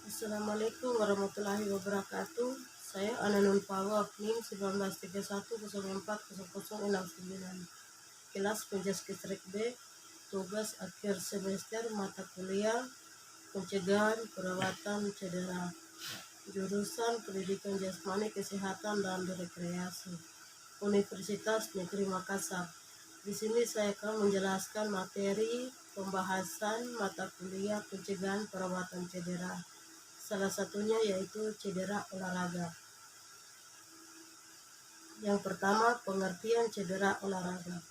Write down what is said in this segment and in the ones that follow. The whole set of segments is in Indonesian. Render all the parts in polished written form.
Assalamualaikum warahmatullahi wabarakatuh. Saya Ananun Pawa, NIM 1931040069. Kelas Penjaskes B, tugas akhir semester mata kuliah pencegahan perawatan cedera. Jurusan Pendidikan Jasmani Kesehatan dan Rekreasi. Universitas Negeri Makassar. Di sini saya akan menjelaskan materi pembahasan mata kuliah pencegahan perawatan cedera. Salah satunya yaitu cedera olahraga. Yang pertama, pengertian cedera olahraga.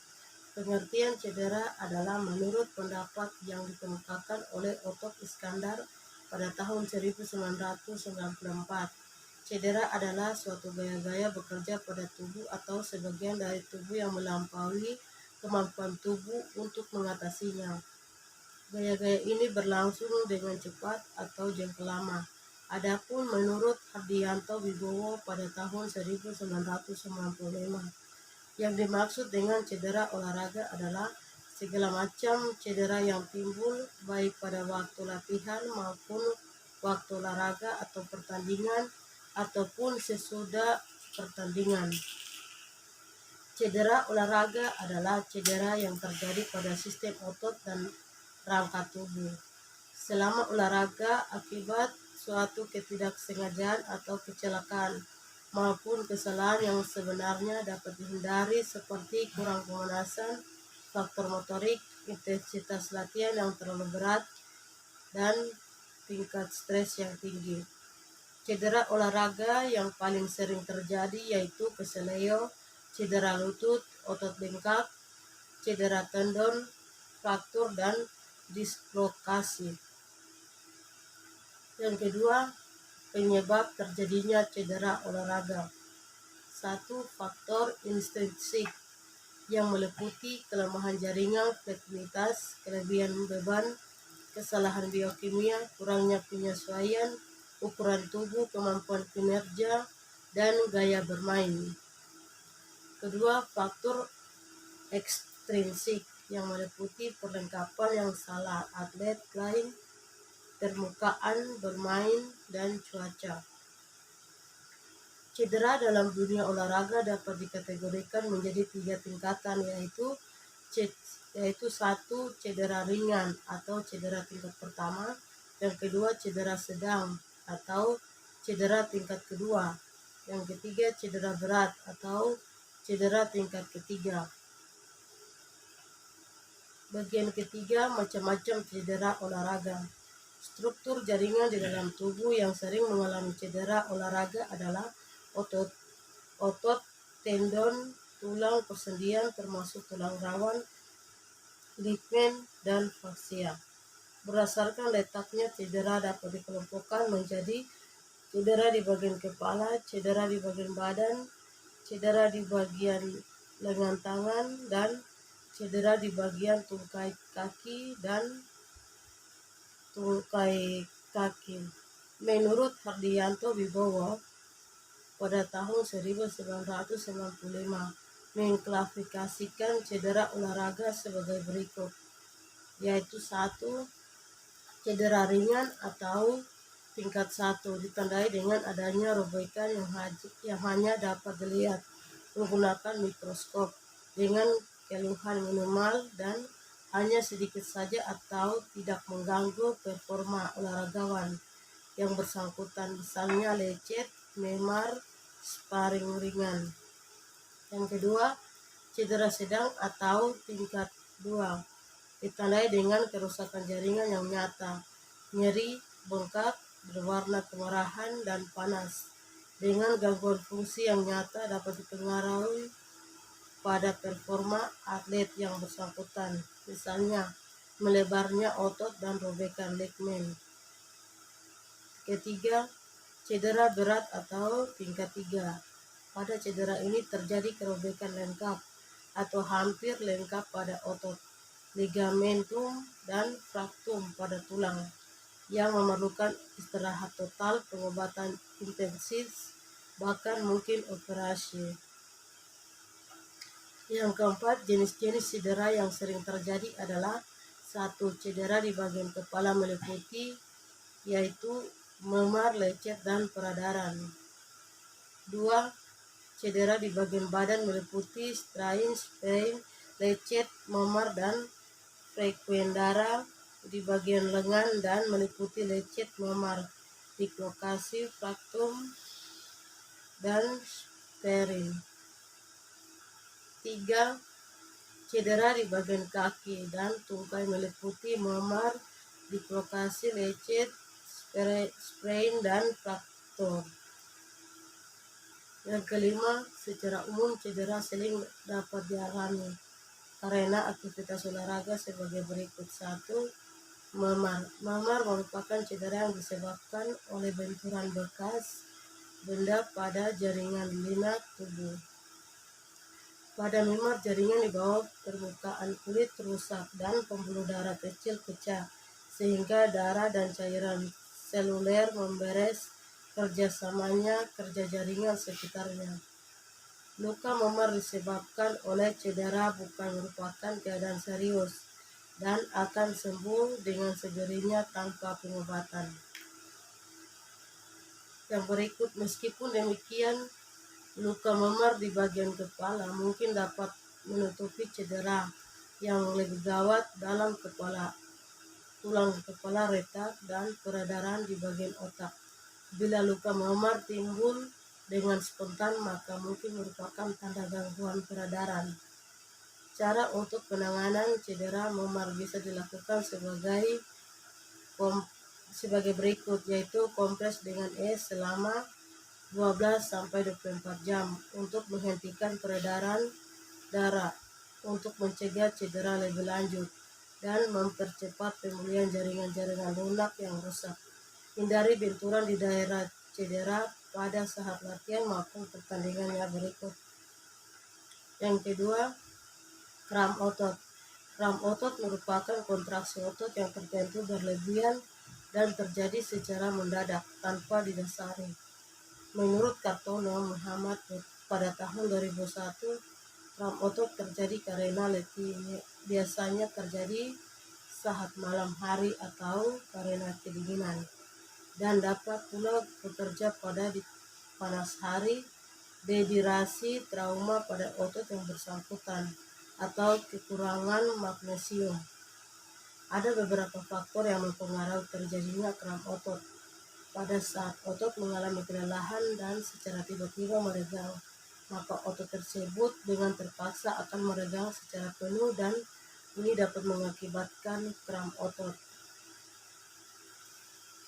Pengertian cedera adalah menurut pendapat yang dikemukakan oleh Otto Iskandar pada tahun 1994. Cedera adalah suatu gaya-gaya bekerja pada tubuh atau sebagian dari tubuh yang melampaui kemampuan tubuh untuk mengatasinya. Gaya-gaya ini berlangsung dengan cepat atau jangka lama. Adapun menurut Hardianto Wibowo pada tahun 1995, yang dimaksud dengan cedera olahraga adalah segala macam cedera yang timbul baik pada waktu latihan maupun waktu olahraga atau pertandingan ataupun sesudah pertandingan. Cedera olahraga adalah cedera yang terjadi pada sistem otot dan rangka tubuh selama olahraga akibat suatu ketidaksengajaan atau kecelakaan maupun kesalahan yang sebenarnya dapat dihindari seperti kurang pemanasan, faktor motorik, intensitas latihan yang terlalu berat, dan tingkat stres yang tinggi. Cedera olahraga yang paling sering terjadi yaitu keseleo, cedera lutut, otot bengkak, cedera tendon, fraktur, dan dislokasi. Yang kedua, penyebab terjadinya cedera olahraga. 1. Faktor intrinsik yang meliputi kelemahan jaringan, fleksibilitas, kelebihan beban, kesalahan biokimia, kurangnya penyesuaian ukuran tubuh, kemampuan kinerja, dan gaya bermain. Kedua, faktor ekstrinsik yang meliputi perlengkapan yang salah atlet lain, permukaan bermain, dan cuaca. Cedera dalam dunia olahraga dapat dikategorikan menjadi 3 tingkatan, yaitu 1. Cedera ringan atau cedera tingkat pertama, yang kedua cedera sedang atau cedera tingkat kedua, yang ketiga cedera berat atau cedera tingkat ketiga. Bagian ketiga, macam-macam cedera olahraga. Struktur jaringan di dalam tubuh yang sering mengalami cedera olahraga adalah otot, tendon, tulang persendian termasuk tulang rawan, ligamen, dan fascia. Berdasarkan letaknya, cedera dapat dikelompokkan menjadi cedera di bagian kepala, cedera di bagian badan, cedera di bagian lengan tangan, dan cedera di bagian tungkai kaki dan tungkai kaki. Menurut Hardianto Wibowo pada tahun 1995 mengklasifikasikan cedera olahraga sebagai berikut, yaitu 1. Cedera ringan atau tingkat 1 ditandai dengan adanya robekan yang hanya dapat dilihat menggunakan mikroskop dengan keluhan minimal dan hanya sedikit saja atau tidak mengganggu performa olahragawan yang bersangkutan, misalnya lecet, memar, sparring ringan. Yang kedua, cedera sedang atau tingkat 2 ditandai dengan kerusakan jaringan yang nyata, nyeri, bengkak, berwarna kemerahan, dan panas, dengan gangguan fungsi yang nyata dapat dipengaruhi pada performa atlet yang bersangkutan, misalnya melebarnya otot dan robekan ligamen. Ketiga, cedera berat atau tingkat 3. Pada cedera ini terjadi kerobekan lengkap atau hampir lengkap pada otot, ligamentum, dan fraktum pada tulang yang memerlukan istirahat total, pengobatan intensif, bahkan mungkin operasi. Yang keempat, jenis-jenis cedera yang sering terjadi adalah 1. Cedera di bagian kepala meliputi yaitu memar, lecet, dan peradangan. 2. Cedera di bagian badan meliputi strain, sprain, lecet, memar, dan frekuen darah di bagian lengan dan meliputi lecet, memar, dislokasi, fraktum, dan sprain. 3. Cedera di bagian kaki dan tungkai meliputi memar, dislokasi, lecet, sprain, dan fraktur. Yang kelima, secara umum cedera seling dapat dialami karena aktivitas olahraga sebagai berikut. 1. Memar. Memar merupakan cedera yang disebabkan oleh benturan bekas benda pada jaringan linak tubuh. Pada memar, jaringan di bawah permukaan kulit rusak dan pembuluh darah kecil pecah, sehingga darah dan cairan seluler memberes kerjasamanya kerja jaringan sekitarnya. Luka memar disebabkan oleh cedera bukan merupakan keadaan serius dan akan sembuh dengan sendirinya tanpa pengobatan. Yang berikut, meskipun demikian, luka memar di bagian kepala mungkin dapat menutupi cedera yang lebih gawat dalam kepala, tulang kepala retak, dan peredaran di bagian otak. Bila luka memar timbul dengan spontan, maka mungkin merupakan tanda gangguan peredaran. Cara untuk penanganan cedera memar bisa dilakukan sebagai berikut, yaitu kompres dengan es selama 12-24 jam untuk menghentikan peredaran darah, untuk mencegah cedera lebih lanjut, dan mempercepat pemulihan jaringan-jaringan lunak yang rusak. Hindari benturan di daerah cedera pada saat latihan maupun pertandingannya berikut. Yang kedua, kram otot. Kram otot merupakan kontraksi otot yang tertentu berlebihan dan terjadi secara mendadak tanpa didasari. Menurut Kartono Muhammad pada tahun 2001, kram otot terjadi karena letih, biasanya terjadi saat malam hari atau karena kedinginan, dan dapat pula bekerja pada di panas hari, dehidrasi, trauma pada otot yang bersangkutan, atau kekurangan magnesium. Ada beberapa faktor yang mempengaruhi terjadinya kram otot. Pada saat otot mengalami kelelahan dan secara tiba-tiba meregang, maka otot tersebut dengan terpaksa akan meregang secara penuh dan ini dapat mengakibatkan kram otot.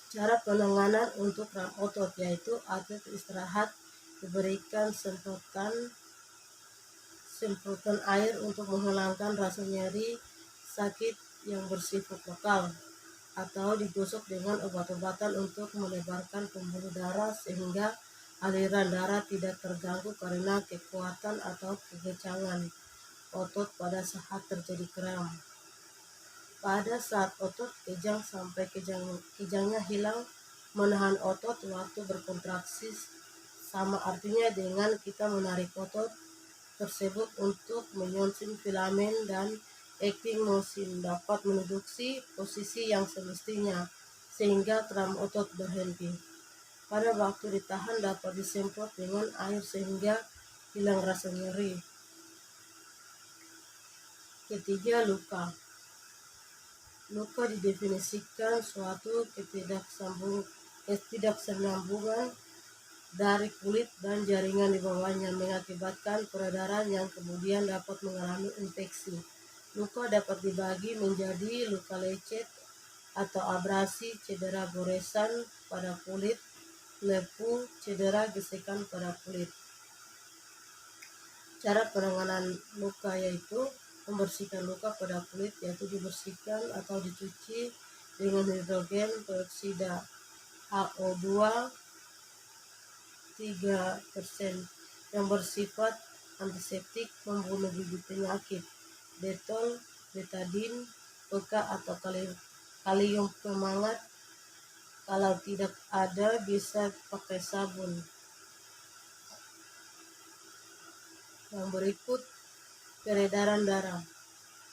Cara penanganan untuk kram otot yaitu atlet istirahat, diberikan semprotan air untuk menghilangkan rasa nyeri sakit yang bersifat lokal, atau digosok dengan obat-obatan untuk melebarkan pembuluh darah sehingga aliran darah tidak terganggu karena kekuatan atau kegencangan otot pada saat terjadi kram. Pada saat otot kejang sampai kejangnya hilang, menahan otot waktu berkontraksi sama artinya dengan kita menarik otot tersebut untuk menyuntik filamen, dan acting motion dapat menduduki posisi yang semestinya sehingga kram otot berhenti. Pada waktu ditahan dapat disemprot dengan air sehingga hilang rasa nyeri. Ketiga, luka. Luka didefinisikan suatu ketidaksambungan dari kulit dan jaringan di bawahnya mengakibatkan peredaran yang kemudian dapat mengalami infeksi. Luka dapat dibagi menjadi luka lecet atau abrasi, cedera goresan pada kulit, lepu, cedera gesekan pada kulit. Cara penanganan luka yaitu membersihkan luka pada kulit, yaitu dibersihkan atau dicuci dengan hidrogen peroksida HO2 3% yang bersifat antiseptik, membunuh bibit penyakit, detol, betadine, peka atau kalium pemangat. Kalau tidak ada bisa pakai sabun. Yang berikut, peredaran darah.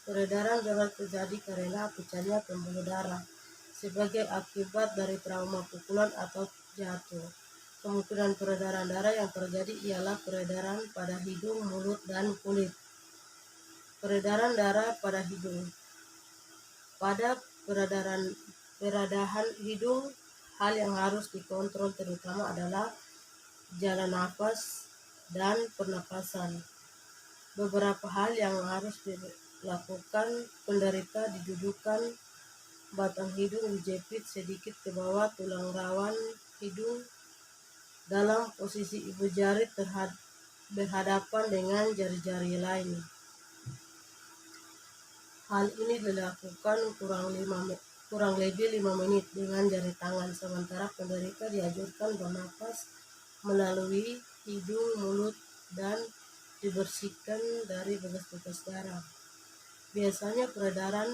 Peredaran darah terjadi karena pecahnya pembuluh darah sebagai akibat dari trauma pukulan atau jatuh. Kemungkinan peredaran darah yang terjadi ialah peredaran pada hidung, mulut, dan kulit. Peredaran darah pada hidung. Pada peradahan hidung, hal yang harus dikontrol terutama adalah jalan nafas dan pernapasan. Beberapa hal yang harus dilakukan: penderita didudukan, batang hidung dijepit sedikit ke bawah tulang rawan hidung dalam posisi ibu jari berhadapan dengan jari-jari lain. Hal ini dilakukan kurang lebih 5 menit dengan jari tangan, sementara penderita dianjurkan bernapas melalui hidung, mulut, dan dibersihkan dari bekas-bekas darah. Biasanya peredaran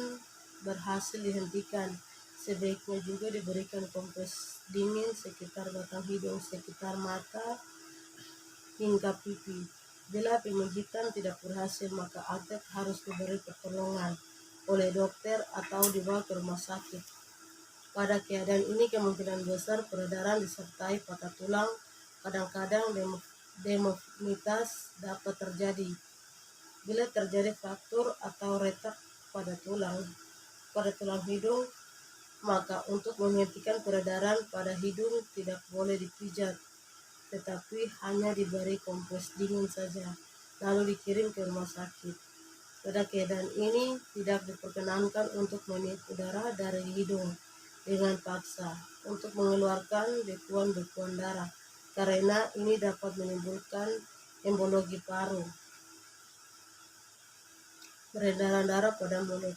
berhasil dihentikan. Sebaiknya juga diberikan kompres dingin sekitar batang hidung, sekitar mata, hingga pipi. Bila pemijitan tidak berhasil, maka atlet harus diberi pertolongan oleh dokter atau dibawa ke rumah sakit. Pada keadaan ini kemungkinan besar peredaran disertai patah tulang. Kadang-kadang deformitas dapat terjadi. Bila terjadi fraktur atau retak pada tulang hidung, maka untuk menghentikan peredaran pada hidung tidak boleh dipijat, tetapi hanya diberi kompres dingin saja, lalu dikirim ke rumah sakit. Pada keadaan ini tidak diperkenankan untuk meniup udara dari hidung dengan paksa untuk mengeluarkan bekuan-bekuan darah, karena ini dapat menimbulkan embologi paru. Peredaran darah pada mulut.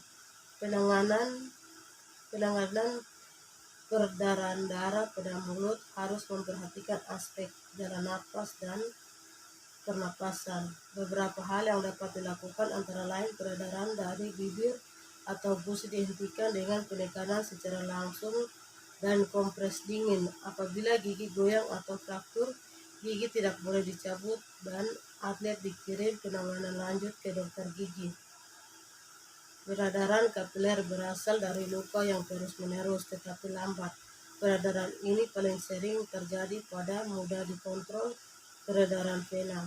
Penanganan peredaran darah pada mulut harus memperhatikan aspek jalan nafas dan pernapasan. Beberapa hal yang dapat dilakukan antara lain peredaran dari bibir atau gusi dihentikan dengan penekanan secara langsung dan kompres dingin. Apabila gigi goyang atau fraktur, gigi tidak boleh dicabut dan atlet dikirim penanganan lanjut ke dokter gigi. Peredaran kapiler berasal dari luka yang terus-menerus tetapi lambat. Peredaran ini paling sering terjadi pada mudah dikontrol peredaran vena.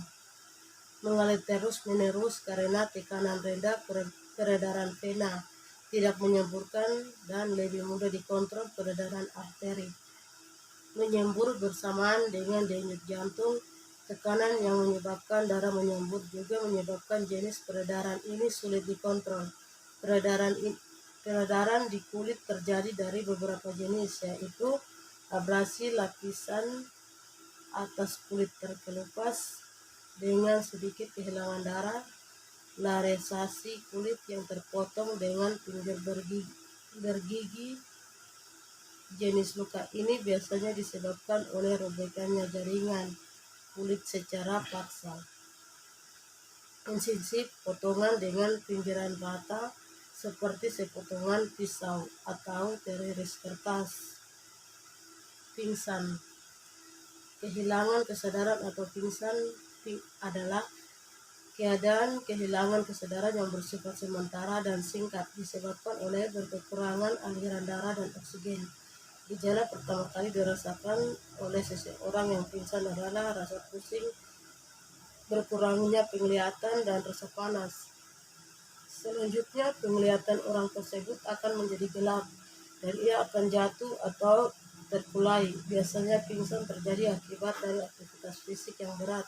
Mengalir terus-menerus karena tekanan rendah, peredaran vena tidak menyemburkan dan lebih mudah dikontrol peredaran arteri. Menyembur bersamaan dengan denyut jantung. Tekanan yang menyebabkan darah menyembur juga menyebabkan jenis peredaran ini sulit dikontrol. Peredaran di kulit terjadi dari beberapa jenis, yaitu abrasi lapisan atas kulit terkelupas dengan sedikit kehilangan darah, laresasi kulit yang terpotong dengan pinggir bergigi. Jenis luka ini biasanya disebabkan oleh robekannya jaringan kulit secara paksa. Insisif, potongan dengan pinggiran rata seperti sepotongan pisau atau teriris kertas. Pingsan. Kehilangan kesadaran atau pingsan adalah keadaan kehilangan kesadaran yang bersifat sementara dan singkat disebabkan oleh berkekurangan aliran darah dan oksigen. Gejala pertama kali dirasakan oleh seseorang yang pingsan adalah rasa pusing, berkurangnya penglihatan, dan rasa panas. Selanjutnya, penglihatan orang tersebut akan menjadi gelap dan ia akan jatuh atau terkulai. Biasanya pingsan terjadi akibat dari aktivitas fisik yang berat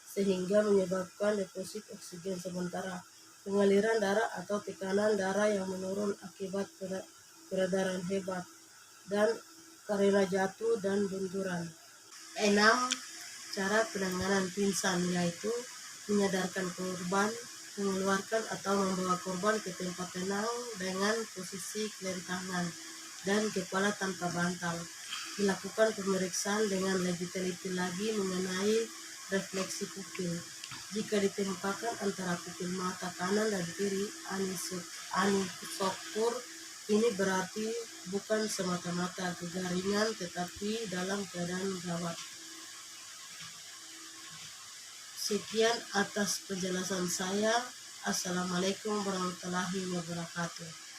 sehingga menyebabkan deposit oksigen sementara, pengaliran darah atau tekanan darah yang menurun akibat peredaran hebat, dan karena jatuh dan benturan. 6. Cara penanganan pingsan yaitu menyadarkan korban, mengeluarkan atau membawa korban ke tempat tenang dengan posisi kelentangan dan kepala tanpa bantal. Dilakukan pemeriksaan dengan lebih teliti lagi mengenai refleksi pupil. Jika ditempatkan antara pupil mata kanan dan kiri, anisokur, ini berarti bukan semata-mata kegaringan tetapi dalam keadaan gawat. Sekian atas penjelasan saya. Assalamualaikum warahmatullahi wabarakatuh.